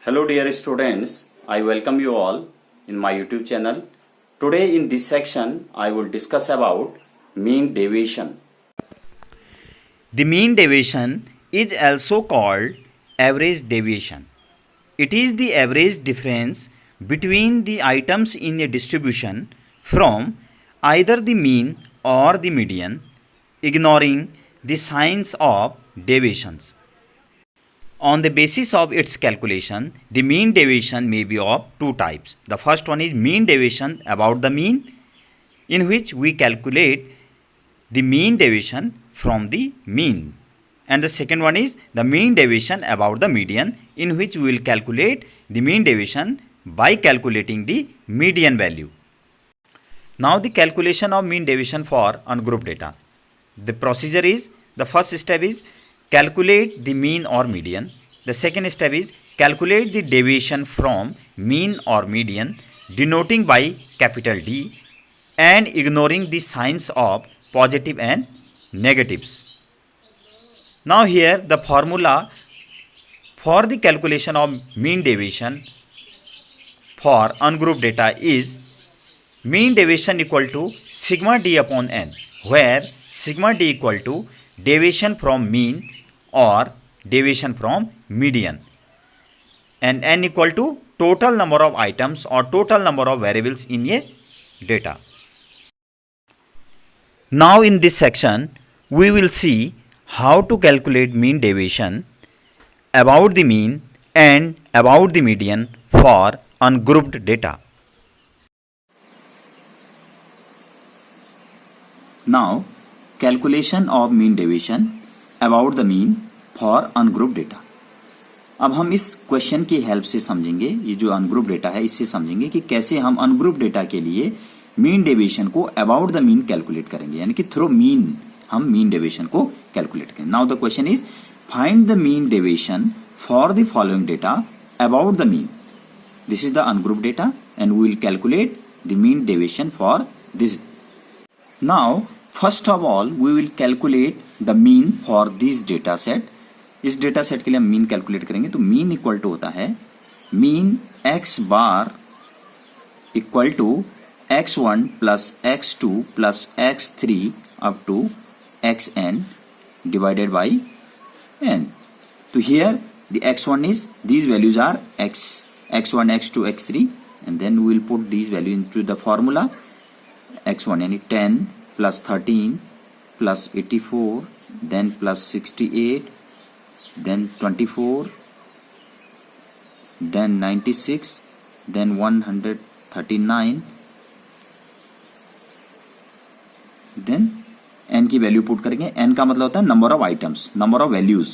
Hello dear students, I welcome you all in my YouTube channel. Today in this section I will discuss about mean deviation. The mean deviation is also called average deviation. It is the average difference between the items in a distribution from either the mean or the median, ignoring the signs of deviations. On the basis of its calculation, the mean deviation may be of two types. The first one is mean deviation about the mean, in which we calculate the mean deviation from the mean. And the second one is the mean deviation about the median, in which we will calculate the mean deviation by calculating the median value. Now the calculation of mean deviation for ungrouped data. The procedure is, the first step is calculate the mean or median. The second step is calculate the deviation from mean or median, denoting by capital D and ignoring the signs of positive and negatives. Now here the formula for the calculation of mean deviation for ungrouped data is mean deviation equal to sigma d upon n, where sigma d equal to deviation from mean or deviation from median, and n equal to total number of items or total number of variables in a data. Now in this section we will see how to calculate mean deviation about the mean and about the median for ungrouped data. Now calculation of mean deviation about the mean for ungrouped data. अब हम इस question की help से समझेंगे, ये जो ungroup data है इससे समझेंगे कि कैसे हम अनग्रुप डेटा के लिए मीन डेविएशन को अबाउट द मीन कैलकुलेट करेंगे, यानी कि थ्रू मीन हम मीन डेविएशन को कैलकुलेट करेंगे. Now the question is find the mean deviation for the following data about the mean. This is the ungrouped data and we will calculate the mean deviation for this. Now first of all we will calculate the mean for this data set. इस data set के लिए हम mean calculate करेंगे. तो mean equal to होता है mean x bar equal to x1 plus x2 plus x3 up to xn divided by n. तो here the x1 is, these values are x1, x2, x3, and then we will put these values into the formula. x1 यानी 10 plus 13 plus 84, then plus 68, then 24, then 96, then 139, then n की value put करेंगे. n का मतलब होता है number of items, number of values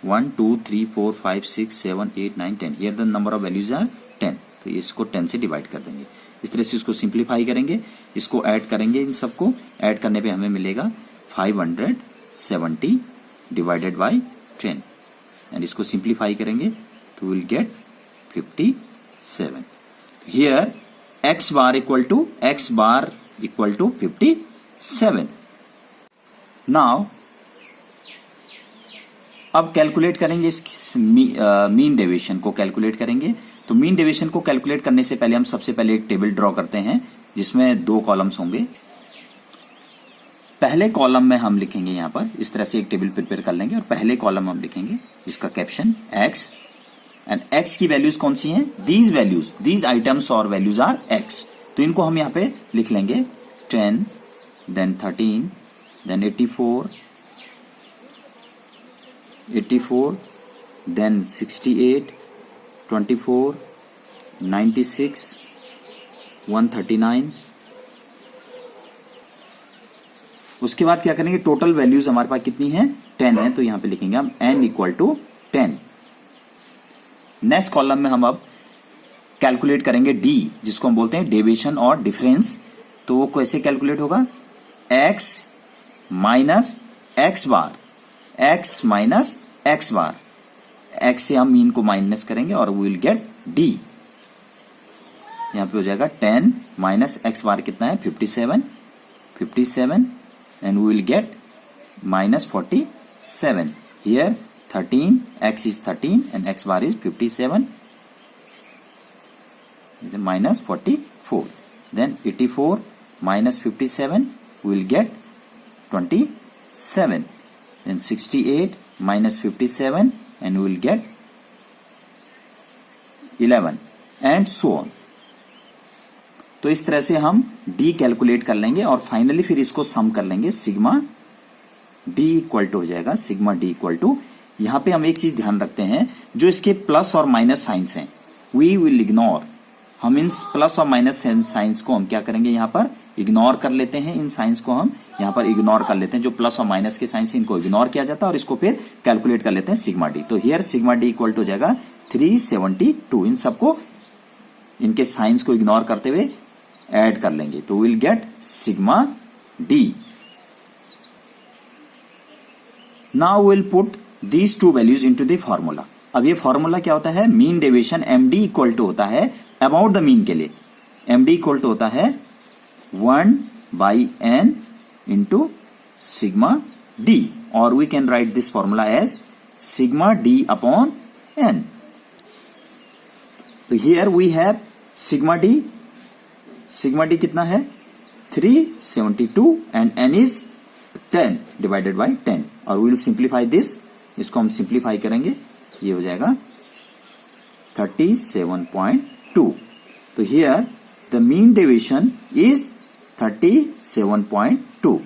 1 2 3 4 5 6 7 8 9 10. Here the number of values are 10. तो इसको 10 से डिवाइड कर देंगे. इस तरह से इसको सिंप्लीफाई करेंगे, इसको ऐड करेंगे. इन सबको ऐड करने पे हमें मिलेगा 570 डिवाइडेड बाय 10 एंड इसको सिंप्लीफाई करेंगे तो will get 57. Here x bar equal to 57. Now अब कैलकुलेट करेंगे इस मीन डेविएशन को कैलकुलेट करेंगे. तो मीन डेविएशन को कैलकुलेट करने से पहले हम सबसे पहले एक टेबल ड्रॉ करते हैं जिसमें दो कॉलम्स होंगे. पहले कॉलम में हम लिखेंगे, यहां पर इस तरह से एक टेबल प्रिपेयर कर लेंगे और पहले कॉलम हम लिखेंगे इसका कैप्शन x एंड x की वैल्यूज कौन सी हैं? दीज वैल्यूज, दीज आइटम्स और वैल्यूज आर x. तो इनको हम यहां पे लिख लेंगे 10, then 13, then 84, then 68, 24, 96, 139. उसके बाद क्या करेंगे, टोटल वैल्यूज हमारे पास कितनी है? 10 है. तो यहां पे लिखेंगे हम n equal to 10. Next column में हम अब कैलकुलेट करेंगे d, जिसको हम बोलते हैं डेविएशन और डिफरेंस. तो वो कैसे कैलकुलेट होगा? x माइनस एक्स बार, x माइनस एक्स बार. x से हम मीन को माइनस करेंगे और वी विल गेट d. यहां पे हो जाएगा 10 माइनस एक्स बार कितना है? 57 and we will get minus 47. Here 13, x is 13 and x bar is 57. minus 44. Then 84 minus 57, we will get 27. Then 68 minus 57 and we will get 11 and so on. तो इस तरह से हम d कैलकुलेट कर लेंगे और फाइनली फिर इसको सम कर लेंगे. सिग्मा d इक्वल टू हो जाएगा सिग्मा d इक्वल टू, यहां पे हम एक चीज ध्यान रखते हैं, जो इसके प्लस और माइनस साइंस हैं वी विल इग्नोर. हम इन प्लस और माइनस साइंस को हम क्या करेंगे, यहां पर इग्नोर कर लेते हैं. इन साइंस को हम यहां पर इग्नोर कर लेते हैं. जो प्लस और माइनस के साइंस इनको इग्नोर किया जाता है और इसको फिर कैलकुलेट कर लेते हैं सिग्मा d. तो हियर सिग्मा d इक्वल टू हो जाएगा 372. इन सबको इनके साइंस को इग्नोर करते हुए ऐड कर लेंगे तो will get sigma d. Now will put these two values into the formula. अब ये फॉर्मूला क्या होता है, mean deviation md equal to होता है अबाउट द मीन के लिए. md इक्वल टू होता है 1/n इंटू सिग्मा d, और we can write this formula as sigma d upon n. तो here we have sigma d. Sigma d कितना है 372 and n is 10 divided by 10. और we will simplify this, इसको हम simplify करेंगे, ये हो जाएगा 37.2. तो here the mean deviation is 37.2.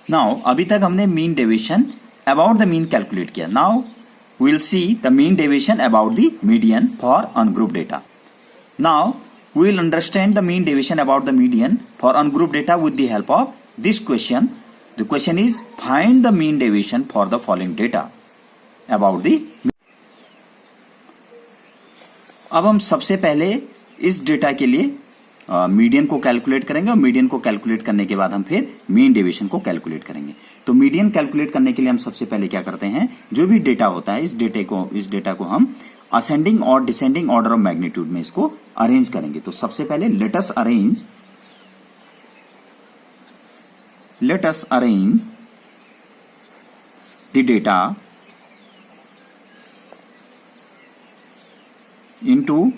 Now अभी तक हमने mean deviation about the mean calculate किया. Now we will see the mean deviation about the median for ungroup data. Now we will understand the mean deviation about the median for ungrouped data with the help of this question. The question is find the mean deviation for the following data about the. अब हम सबसे पहले इस data के लिए median को calculate करेंगे और मीडियन को कैलकुलेट करने के बाद हम फिर मीन डेविएशन को कैलकुलेट करेंगे. तो मीडियन कैलकुलेट करने के लिए हम सबसे पहले क्या करते हैं, जो भी डेटा होता है इस डेटा को हम असेंडिंग और डिसेंडिंग ऑर्डर ऑफ मैग्नीट्यूड में इसको अरेंज करेंगे. तो सबसे पहले let us arrange the data into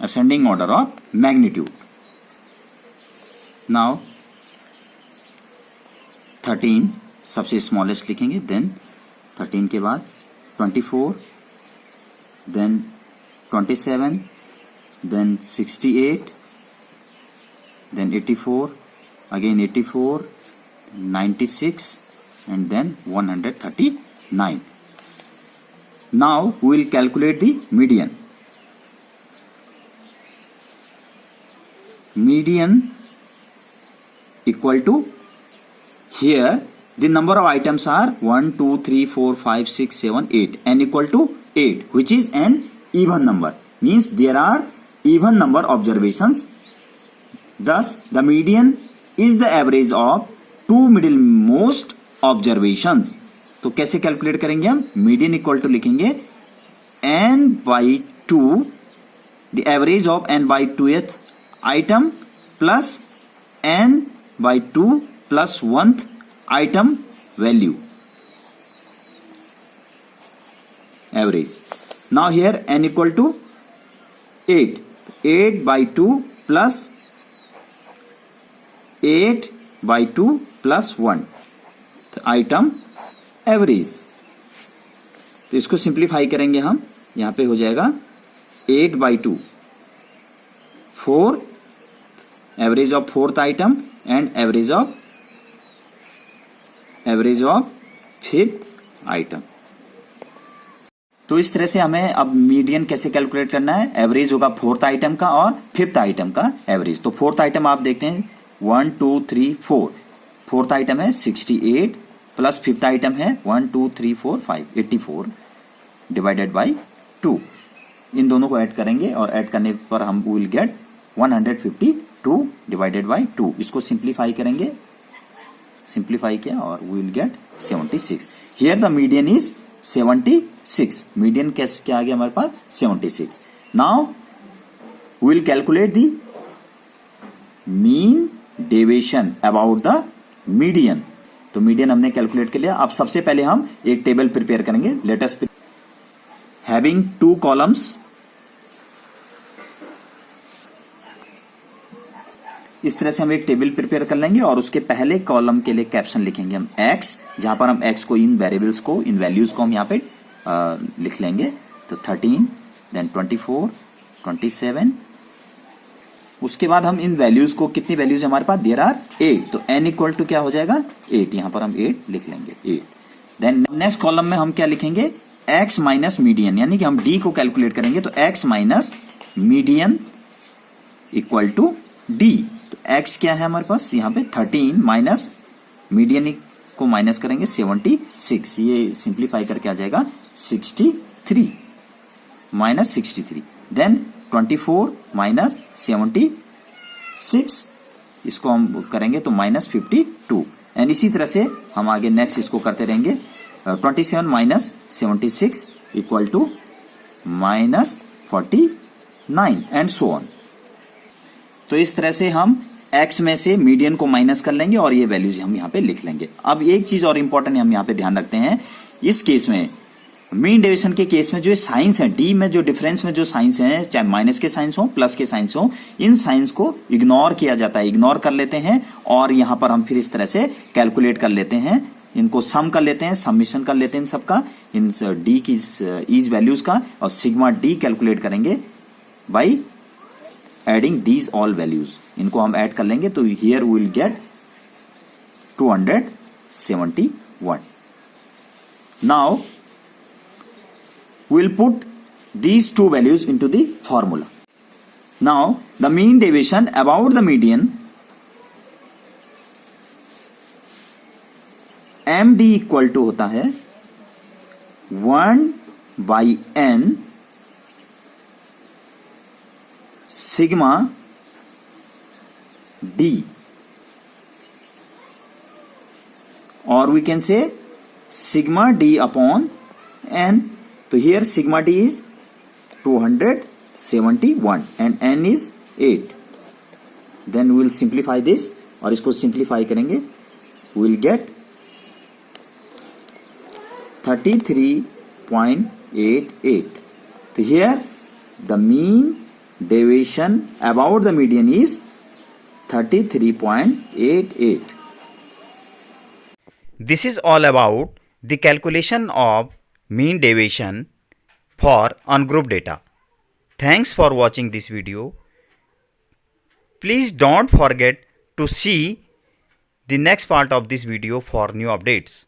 ascending order of magnitude. Now 13 सबसे स्मॉलेस्ट लिखेंगे, देन 13 के बाद 24, then 27, then 68, then 84, again 84, 96 and then 139. Now we will calculate the median. Median equal to, here the number of items are 1, 2, 3, 4, 5, 6, 7, 8. n equal to 8, which is an even number. Means there are even number observations. Thus, the median is the average of two middlemost observations. तो कैसे calculate करेंगे हम, median equal to लिखेंगे n/2 the average of n/2th item plus n/2 plus 1th item value average. Now here n equal to 8. 8/2 plus 8/2 plus 1 item average. तो इसको simplify करेंगे हम, यहां पे हो जाएगा 8/2 4 average of 4th item and average of 5th item. तो इस तरह से हमें अब मीडियन कैसे कैलकुलेट करना है, एवरेज होगा 4th आइटम का और 5th आइटम का एवरेज. तो 4th आइटम आप देखते हैं 1, 2, 3, 4. 4th आइटम है 68 प्लस 5th आइटम है 1, 2, 3, 4, 5 84 डिवाइडेड बाई 2. इन दोनों को ऐड करेंगे और ऐड करने पर हम विल गेट 152 डिवाइडेड बाई 2. इसको सिंप्लीफाई करेंगे, सिंप्लीफाई किया और we will get 76. Here the median is 76. Median कैसे क्या आ गया हमारे पास 76. Now we will calculate the mean deviation about the median. तो मीडियन हमने कैलकुलेट कर लिया। अब सबसे पहले हम एक टेबल प्रिपेयर करेंगे। लेट अस हैविंग 2 कॉलम्स, इस तरह से हम एक टेबल प्रिपेयर कर लेंगे और उसके पहले कॉलम के लिए कैप्शन लिखेंगे हम x, जहां पर हम x को, इन वेरिएबल्स को, इन वैल्यूज को हम यहाँ पे लिख लेंगे। तो 13, देन 24, 27, उसके बाद हम इन वैल्यूज को, कितनी वैल्यूज हमारे पास, देयर आर 8, तो n इक्वल टू क्या हो जाएगा 8, यहां पर हम 8 लिख लेंगे 8। देन नेक्स्ट कॉलम में हम क्या लिखेंगे, x माइनस मीडियन, यानी कि हम d को कैलकुलेट करेंगे। तो x minus median equal to d। तो x क्या है हमारे पास यहाँ पे 13 माइनस मीडियन को माइनस करेंगे 76, ये सिंप्लीफाई करके आ जाएगा 63 माइनस 63। देन 24 माइनस 76, इसको हम करेंगे तो माइनस 52। एंड इसी तरह से हम आगे नेक्स्ट इसको करते रहेंगे। 27 minus 76 equal to minus 49 and so on. तो इस तरह से हम x में से मीडियन को माइनस कर लेंगे और ये वैल्यूज हम यहाँ पे लिख लेंगे। अब एक चीज और इंपॉर्टेंट हम यहाँ पे ध्यान रखते हैं, इस केस में मीन डेविएशन के केस में जो साइंस है डी में, जो डिफरेंस में जो साइंस है, चाहे माइनस के साइंस हो प्लस के साइंस हो, इन साइंस को इग्नोर किया जाता है, इग्नोर कर लेते हैं और यहां पर हम फिर इस तरह से कैलकुलेट कर लेते हैं, इनको सम कर लेते हैं, सबमिशन कर लेते हैं इन सबका, इन डी की ईज वैल्यूज का, और सिग्मा डी कैलकुलेट करेंगे by adding these all values. इनको हम ऐड कर लेंगे तो here we will get 271। Now we'll put these two values into the formula. Now the mean deviation about the median, MD equal to होता है 1/n sigma D, or we can say sigma D upon n. तो here sigma d is 271 and n is 8. Then we will simplify this, और इसको simplify करेंगे, we will get 33.88. तो here the mean deviation about the median is 33.88. This is all about the calculation of mean deviation for ungrouped data. Thanks for watching this video. Please don't forget to see the next part of this video for new updates.